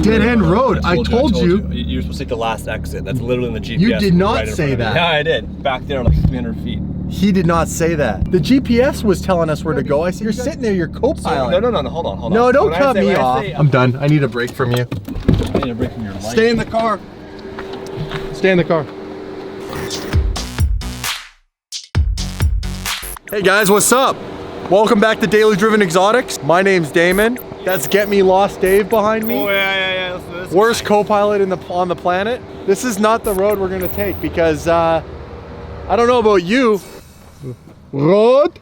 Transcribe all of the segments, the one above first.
dead-end road. I told you. You're supposed to take the last exit. That's literally in the GPS. You did not say that. Yeah, I did. Back there, like 300 feet. He did not say that. The GPS was telling us where to go. I said, you're sitting there, you're co-pilot. No, hold on. No, don't cut me off. I'm done. I need a break from you. I need a break from your life. Stay in the car. Stay in the car. Hey guys, what's up? Welcome back to Daily Driven Exotics. My name's Damon. That's Get Me Lost Dave behind me. Oh yeah. Worst co-pilot on the planet. This is not the road we're gonna take because I don't know about you. Road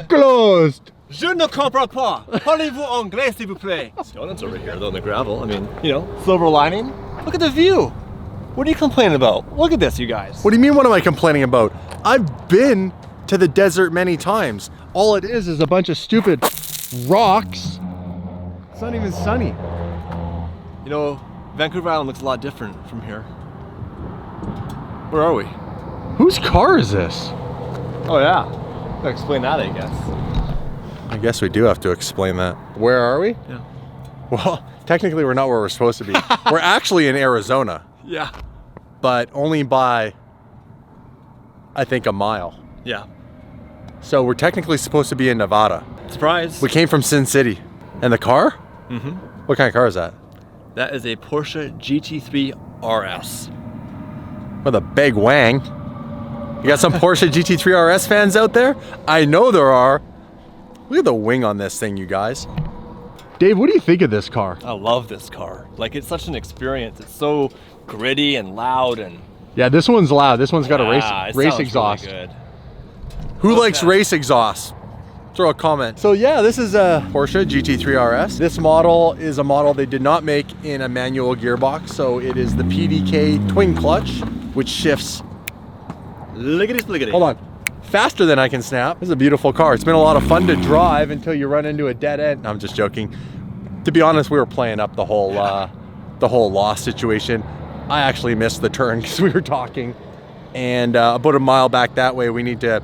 closed. Je ne comprends pas. Parlez-vous anglais, s'il vous plaît? Stoning's over here though, on the gravel. I mean, you know, silver lining. Look at the view. What are you complaining about? Look at this, you guys. What do you mean, what am I complaining about? I've been to the desert many times. All it is a bunch of stupid rocks. It's not even sunny. You know, Vancouver Island looks a lot different from here. Where are we? Whose car is this? Oh yeah. Gotta explain that, I guess. I guess we do have to explain that. Where are we? Yeah. Well, technically we're not where we're supposed to be. We're actually in Arizona. Yeah. But only by, I think, a mile. Yeah. So we're technically supposed to be in Nevada. Surprise. We came from Sin City. And the car? Mm-hmm. What kind of car is that? That is a Porsche Gt3 RS. With a big wang. You got some Porsche Gt3 RS fans out there? I know there are. Look at the wing on this thing, you guys. Dave, what do you think of this car? I love this car. Like, it's such an experience. It's so gritty and loud and... Yeah, this one's loud. This one's got a race exhaust. Really good. Who likes race exhaust? Throw a comment. So yeah, this is a Porsche Gt3 RS. This model is a model they did not make in a manual gearbox. So it is the PDK twin clutch, which shifts... Lickety-splickety. Hold on. Faster than I can snap. This is a beautiful car. It's been a lot of fun to drive until you run into a dead end. No, I'm just joking. To be honest, we were playing up the whole loss situation. I actually missed the turn because we were talking. And about a mile back that way, we need to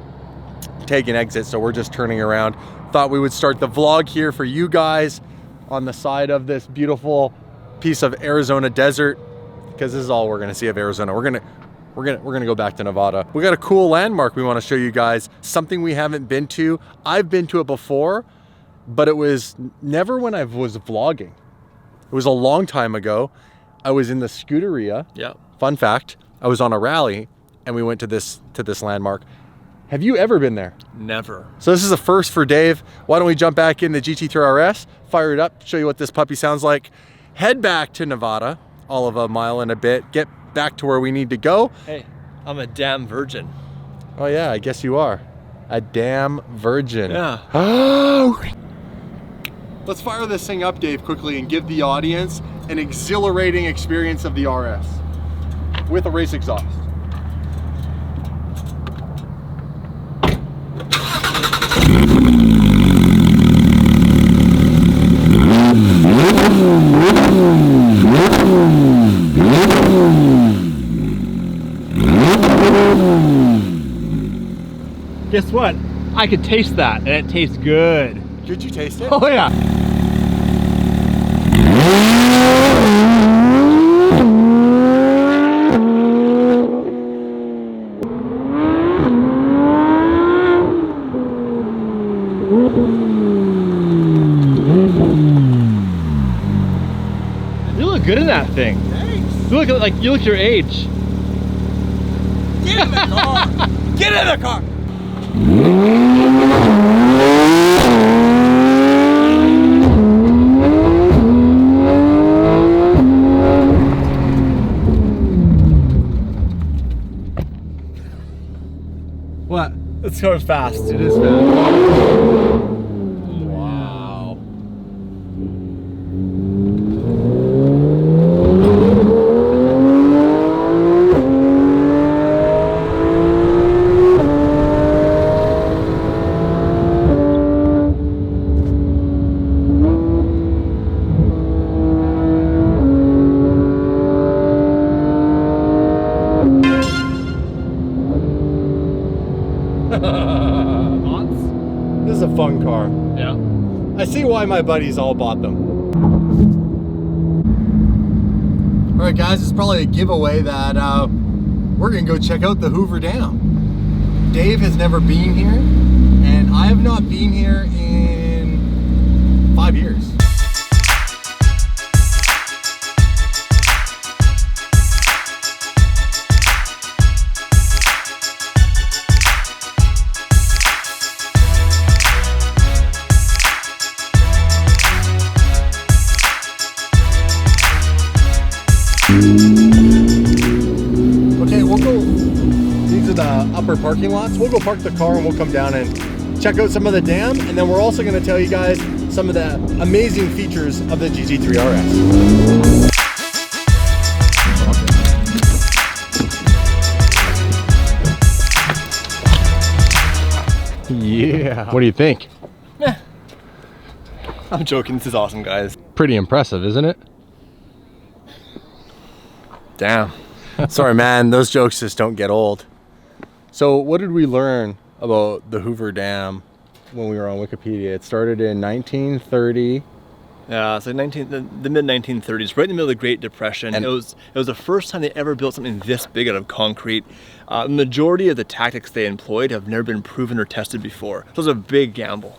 take an exit. So we're just turning around. Thought we would start the vlog here for you guys on the side of this beautiful piece of Arizona desert, because this is all we're gonna see of Arizona. We're gonna go back to Nevada. We got a cool landmark we want to show you guys, something we haven't been to. I've been to it before, but it was never when I was vlogging. It was a long time ago. I was in the Scuderia. Yeah. Fun fact, I was on a rally and we went to this landmark. Have you ever been there? Never. So this is a first for Dave. Why don't we jump back in the GT3 RS, fire it up, show you what this puppy sounds like, head back to Nevada, all of a mile and a bit, get back to where we need to go. Hey, I'm a damn virgin. Oh yeah, I guess you are. A damn virgin. Yeah. Let's fire this thing up, Dave, quickly and give the audience an exhilarating experience of the RS with a race exhaust. Guess what? I could taste that, and it tastes good. Did you taste it? Oh yeah. You look good in that thing. Thanks. You look your age. Get in the car! Get in the car! What? This car's fast. It is fast. Wow. This is a fun car. Yeah. I see why my buddies all bought them. Alright guys, it's probably a giveaway that we're gonna go check out the Hoover Dam. Dave has never been here, and I have not been here in 5 years. Okay, we'll go, these are the upper parking lots. We'll go park the car and we'll come down and check out some of the dam, and then we're also going to tell you guys some of the amazing features of the GT3 RS. Yeah. What do you think? Eh. I'm joking, this is awesome, guys. Pretty impressive, isn't it? Damn. Sorry, man, those jokes just don't get old. So what did we learn about the Hoover Dam when we were on Wikipedia? It started in 1930. Yeah, it's like the mid 1930s, right in the middle of the Great Depression. And it was the first time they ever built something this big out of concrete. The majority of the tactics they employed have never been proven or tested before. So it was a big gamble.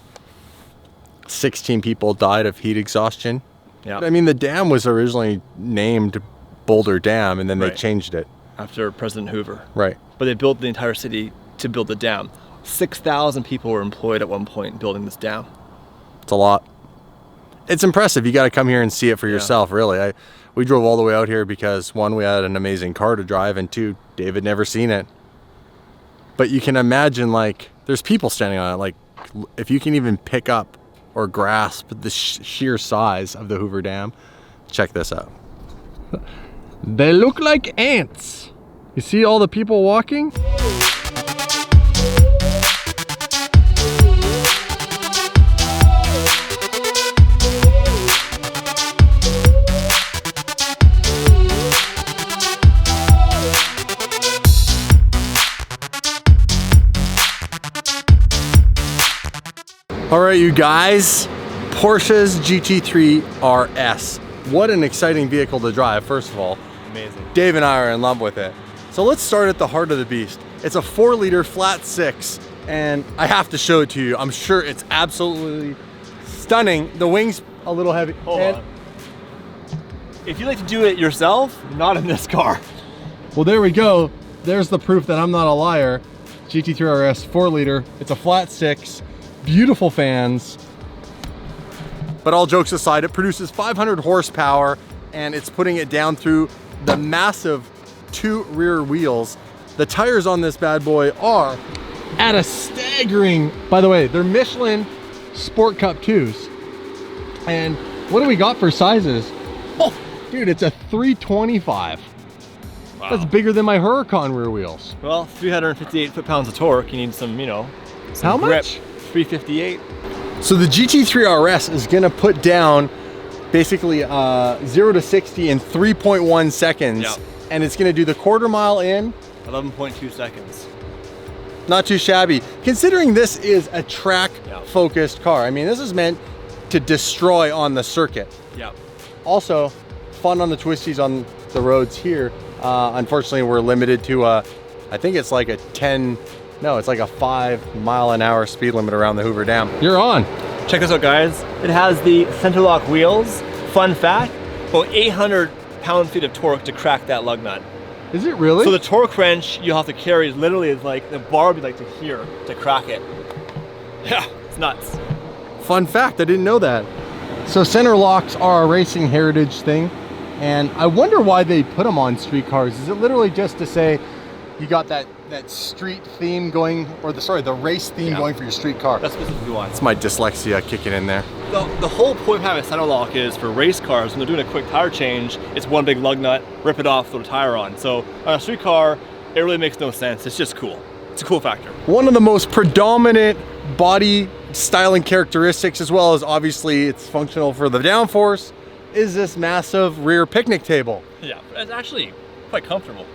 16 people died of heat exhaustion. Yeah. I mean, the dam was originally named Boulder Dam, and then they changed it. After President Hoover. Right. But they built the entire city to build the dam. 6,000 people were employed at one point building this dam. It's a lot. It's impressive. You got to come here and see it for yourself, really. We drove all the way out here because, one, we had an amazing car to drive, and two, David never seen it. But you can imagine, like, there's people standing on it. Like, if you can even pick up or grasp the sheer size of the Hoover Dam, check this out. They look like ants. You see all the people walking? All right, you guys, Porsche's GT3 RS. What an exciting vehicle to drive, first of all. Amazing. Dave and I are in love with it. So let's start at the heart of the beast. It's a 4-liter flat 6, and I have to show it to you. I'm sure it's absolutely stunning. The wing's a little heavy. Hold on. If you like to do it yourself, not in this car. Well, there we go. There's the proof that I'm not a liar. GT3 RS 4-liter. It's a flat 6. Beautiful fans. But all jokes aside, it produces 500 horsepower, and it's putting it down through the massive 2 rear wheels. The tires on this bad boy are at a staggering, by the way, they're Michelin Sport Cup 2s. And what do we got for sizes? Oh, dude, it's a 325. Wow. That's bigger than my Huracan rear wheels. Well, 358 foot-pounds of torque. You need some, you know, how grip. Much? 358. So the GT3 RS is gonna put down basically 0 to 60 in 3.1 seconds. Yep. And it's gonna do the quarter mile in 11.2 seconds. Not too shabby. Considering this is a track focused car. I mean, this is meant to destroy on the circuit. Yeah. Also, fun on the twisties on the roads here. Unfortunately, we're limited to I think it's like a 5-mile-an-hour speed limit around the Hoover Dam. You're on. Check this out, guys. It has the center lock wheels. Fun fact, about 800 pound-feet of torque to crack that lug nut. Is it really? So the torque wrench you have to carry is literally like, the bar would be like to here to crack it. Yeah, it's nuts. Fun fact, I didn't know that. So center locks are a racing heritage thing, and I wonder why they put them on street cars. Is it literally just to say you got that street theme going, or the race theme going for your street car? That's specifically why. It's my dyslexia kicking in there. The whole point of having a center lock is for race cars, when they're doing a quick tire change, it's one big lug nut, rip it off, throw the tire on. So on a street car, it really makes no sense. It's just cool. It's a cool factor. One of the most predominant body styling characteristics, as well as obviously it's functional for the downforce, is this massive rear picnic table. Yeah, it's actually quite comfortable.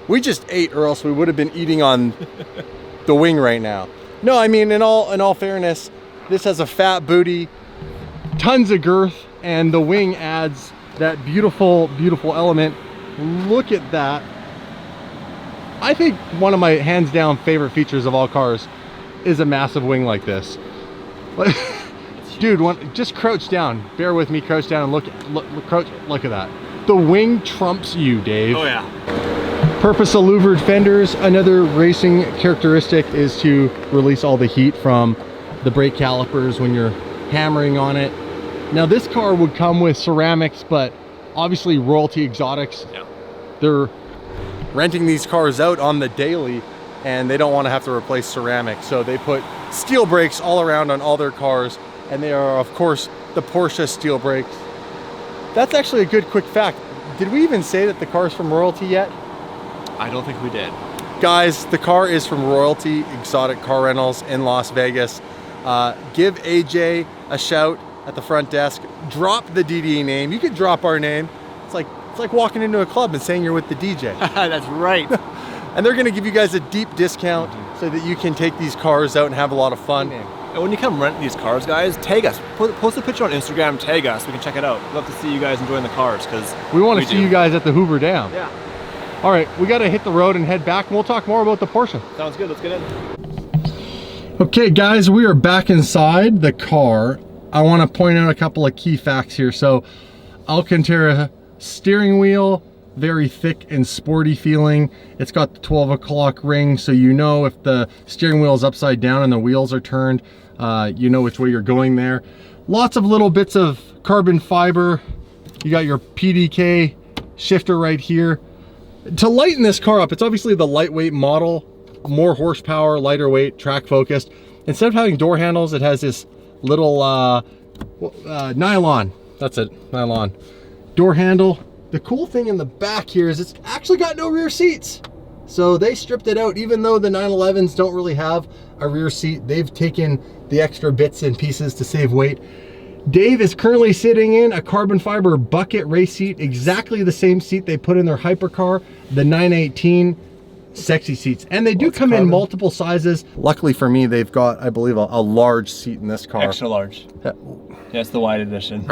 We just ate, or else we would have been eating on the wing right now. No, I mean, in all fairness, this has a fat booty, tons of girth, and the wing adds that beautiful, beautiful element. look at that. I think one of my hands down favorite features of all cars is a massive wing like this. Dude, just crouch down. Bear with me, crouch down and look at that. The wing trumps you, Dave. Oh yeah. Purpose of louvered fenders. Another racing characteristic is to release all the heat from the brake calipers when you're hammering on it. Now this car would come with ceramics, but obviously Royalty Exotics, yeah, they're renting these cars out on the daily and they don't want to have to replace ceramics, so they put steel brakes all around on all their cars, and they are of course the Porsche steel brakes. That's actually a good quick fact. Did we even say that the car is from Royalty yet? I don't think we did. Guys, the car is from Royalty Exotic Car Rentals in Las Vegas. Give AJ a shout at the front desk. Drop the DD name. You could drop our name. It's like walking into a club and saying you're with the DJ. That's right. And they're gonna give you guys a deep discount so that you can take these cars out and have a lot of fun. And when you come rent these cars, guys, tag us. Post a picture on Instagram, tag us. We can check it out. Love to see you guys enjoying the cars, because we want to see you guys at the Hoover Dam. Yeah. All right, we got to hit the road and head back, and we'll talk more about the Porsche. Sounds good. Let's get in. Okay, guys, we are back inside the car. I want to point out a couple of key facts here. So, Alcantara steering wheel, very thick and sporty feeling. It's got the 12 o'clock ring, so you know if the steering wheel is upside down and the wheels are turned, you know which way you're going there. Lots of little bits of carbon fiber. You got your PDK shifter right here. To lighten this car up, it's obviously the lightweight model, more horsepower, lighter weight, track focused. Instead of having door handles, it has this little nylon, that's it, nylon door handle. The cool thing in the back here is it's actually got no rear seats. So they stripped it out. Even though the 911s don't really have a rear seat, they've taken the extra bits and pieces to save weight. Dave is currently sitting in a carbon fiber bucket race seat, exactly the same seat they put in their hypercar, the 918 sexy seats. And they do come in multiple sizes. Luckily for me, they've got, I believe, a large seat in this car. Extra large. Yeah, it's the wide edition.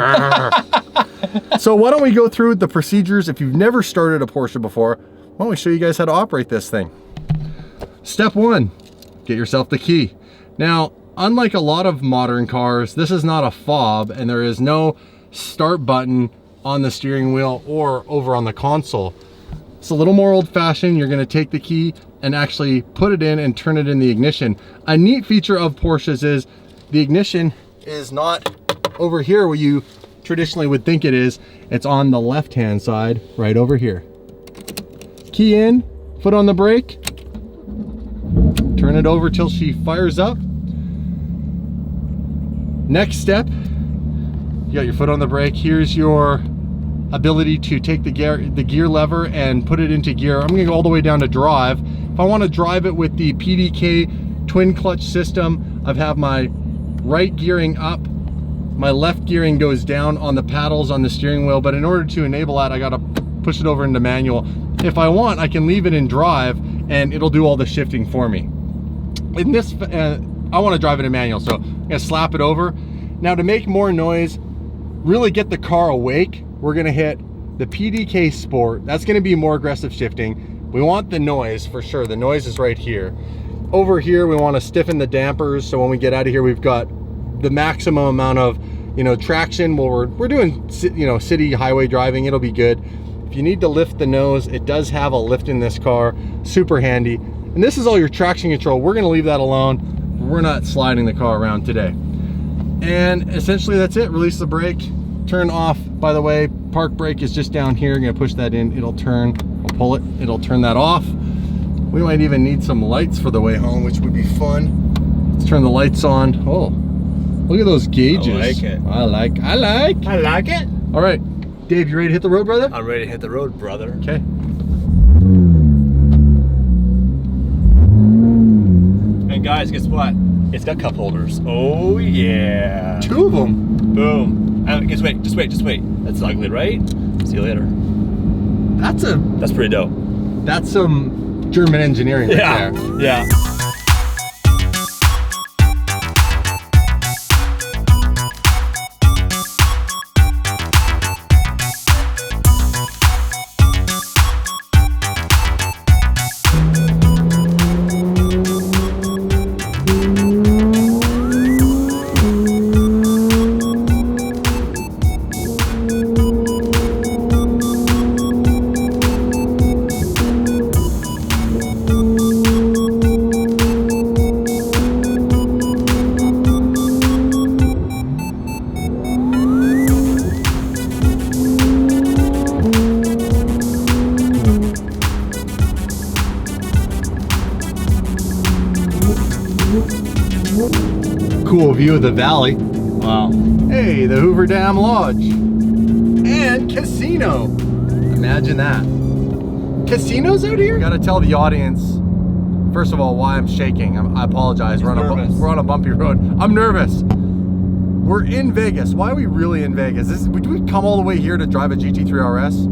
So why don't we go through the procedures? If you've never started a Porsche before, why don't we show you guys how to operate this thing? Step one, get yourself the key. Now, unlike a lot of modern cars, this is not a fob, and there is no start button on the steering wheel or over on the console. It's a little more old-fashioned. You're going to take the key and actually put it in and turn it in the ignition. A neat feature of Porsches is the ignition is not over here where you traditionally would think it is. It's on the left-hand side, right over here. Key in, foot on the brake, turn it over till she fires up. Next step, you got your foot on the brake. Here's your ability to take the gear lever and put it into gear. I'm gonna go all the way down to drive. If I want to drive it with the PDK twin clutch system, I have my right gearing up, my left gearing goes down on the paddles on the steering wheel, but in order to enable that, I gotta push it over into manual. If I want, I can leave it in drive and it'll do all the shifting for me. In this, I want to drive it in manual, so I'm gonna slap it over. Now to make more noise, really get the car awake, we're gonna hit the PDK Sport. That's gonna be more aggressive shifting. We want the noise for sure. The noise is right here. Over here, we want to stiffen the dampers, so when we get out of here, we've got the maximum amount of, traction. Well, we're doing, city highway driving, it'll be good. If you need to lift the nose, it does have a lift in this car, super handy. And this is all your traction control. We're gonna leave that alone. We're not sliding the car around today. And essentially that's it. Release the brake, turn off. By the way, park brake is just down here. I'm gonna push that in, it'll turn, I'll pull it, it'll turn that off. We might even need some lights for the way home, which would be fun. Let's turn the lights on. Oh, look at those gauges. I like it. I like it. All right, Dave, you ready to hit the road, brother? I'm ready to hit the road, brother. Okay. And guys, guess what? It's got cup holders. Oh yeah. 2 of them. Boom. And just wait. That's ugly, right? See you later. That's pretty dope. That's some German engineering right there. Yeah. view of the valley. Wow. Hey, the Hoover Dam Lodge. And casino. Imagine that. Casinos out here? Gotta tell the audience, first of all, why I'm shaking. I apologize. We're on a bumpy road. I'm nervous. We're in Vegas. Why are we really in Vegas? Would we come all the way here to drive a GT3 RS?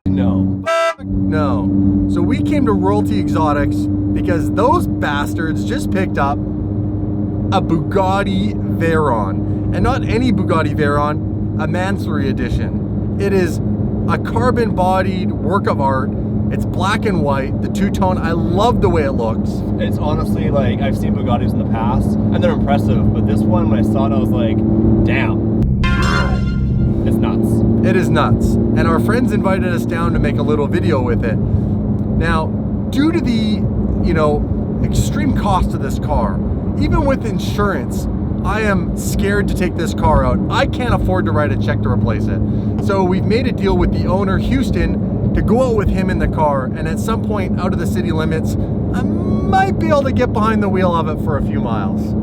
No. No. So we came to Royalty Exotics because those bastards just picked up a Bugatti Veyron. And not any Bugatti Veyron, a Mansory edition. It is a carbon-bodied work of art. It's black and white, the two-tone. I love the way it looks. It's honestly like, I've seen Bugattis in the past, and they're impressive, but this one, when I saw it, I was like, damn. It's nuts. It is nuts. And our friends invited us down to make a little video with it. Now, due to the, extreme cost of this car, even with insurance, I am scared to take this car out. I can't afford to write a check to replace it. So we've made a deal with the owner, Houston, to go out with him in the car, and at some point out of the city limits, I might be able to get behind the wheel of it for a few miles.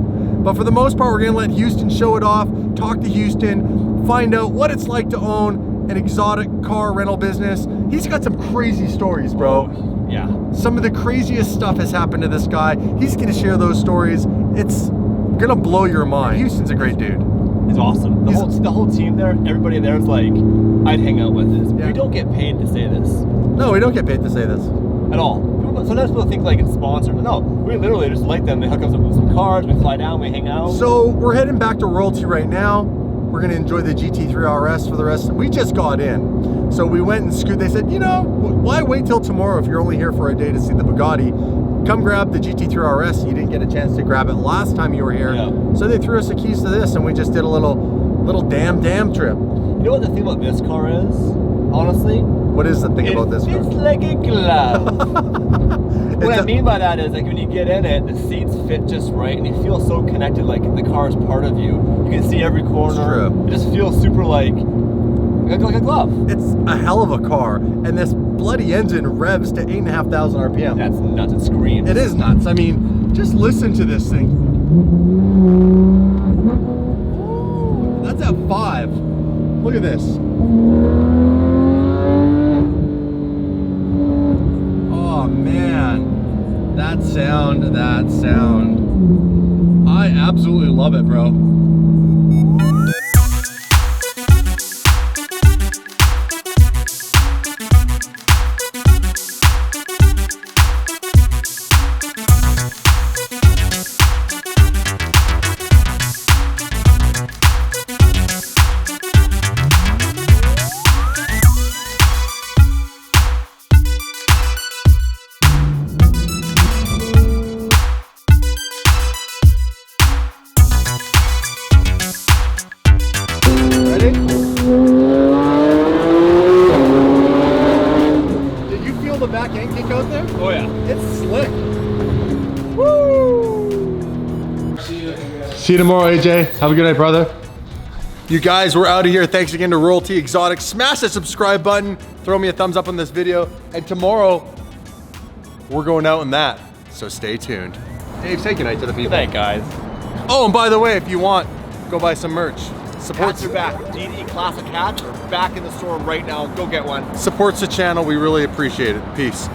But for the most part, we're gonna let Houston show it off, talk to Houston, find out what it's like to own an exotic car rental business. He's got some crazy stories, bro. Oh, yeah. Some of the craziest stuff has happened to this guy. He's gonna share those stories. It's gonna blow your mind. Houston's a great dude. He's awesome. The whole team there, everybody there is like, I'd hang out with this. Yeah. We don't get paid to say this. No, we don't get paid to say this. At all. Sometimes people think like it's sponsored. No, we literally just like them. They hook us up with some cars, we fly down, we hang out. So we're heading back to Royalty right now. We're gonna enjoy the GT3 RS for the rest. We just got in. So we went and scoot. They said, why wait till tomorrow if you're only here for a day to see the Bugatti? Come grab the GT3 RS. You didn't get a chance to grab it last time you were here. Yeah. So they threw us the keys to this and we just did a little damn trip. You know what the thing about this car is? Honestly? What is the thing about this car? It's like a glove. What I mean by that is like when you get in it, the seats fit just right and you feel so connected, like the car is part of you. You can see every corner. It's true. It just feels super like a glove. It's a hell of a car, and this bloody engine revs to 8,500 RPM. That's nuts. It screams. It is nuts. I mean, just listen to this thing. Ooh, that's at 5. Look at this. Oh man, that sound. I absolutely love it, bro. The back end kick out there? Oh yeah. It's slick. Woo! See you tomorrow, AJ. Have a good night, brother. You guys, we're out of here. Thanks again to Royalty Exotics. Smash the subscribe button. Throw me a thumbs up on this video. And tomorrow, we're going out in that. So stay tuned. Dave, say goodnight to the people. Good night, guys. Oh, and by the way, if you want, go buy some merch. Hats are back. GT Classic hats are back in the store right now. Go get one. Supports the channel. We really appreciate it. Peace.